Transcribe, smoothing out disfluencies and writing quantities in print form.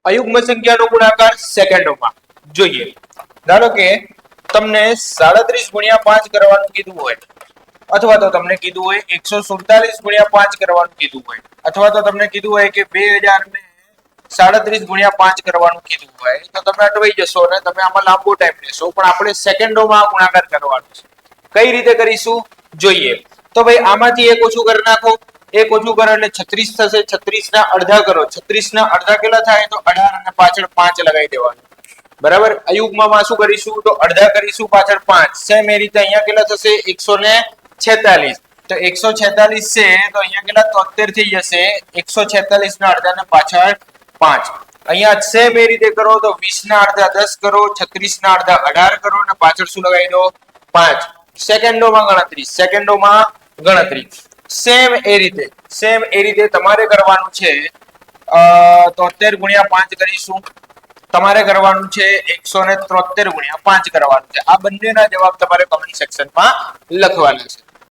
અયુગ્મ સંખ્યાનો ગુણાકાર સેકન્ડોમાં. જોઈએ, ધારો કે તમને 37 ગુણ્યા 5 કરવાનું કીધું હોય, અથવા તો તમને કીધું હોય 147 ગુણ્યા 5 કરવાનું કીધું હોય, અથવા તો તમને કીધું હોય કે 2037 ગુણ્યા 5 કરવાનું કીધું હોય, તો તમે અટવાઈ જશો અને તમે આમાં લાંબો ટાઈમ લેશો. પણ આપણે સેકન્ડોમાં ગુણાકાર કરવાનો છે. કઈ રીતે કરીશું જોઈએ. તો ભાઈ આમાંથી એક ઓછું કરી નાખો. એક ઓછું કરો એટલે 36 થશે. 36 ના અડધા કરો. 36 ના અડધા કેટલા થાય? તો 18 અને પાછળ 5 લગાવી દેવાનું. બરાબર. અયુગ્મમાં શું કરીશું? તો અડધા કરીશું, પાછળ 5. સેમ એ રીતે અહીંયા કેટલા થશે? 146. તો 146 છે તો અહીંયા કેટલા? 73 થઈ જશે. 146 ના અડધા ને પાછળ 5. અહીંયા સેમ એ રીતે કરો તો 20 ના અડધા 10 કરો, 36 ના અડધા 18 કરો અને પાછળ શું લગાવી દો? 5. સેકન્ડોમાં ગણતરી. સેકન્ડોમાં ગણતરી. સેમ એ રીતે તમારે કરવાનું છે. 73 ગુણ્યા 5 કરીશું. તમારે કરવાનું છે 173 ગુણ્યા 5 કરવાનું છે. આ બંનેના જવાબ તમારે કમેન્ટ સેક્શનમાં લખવાના છે.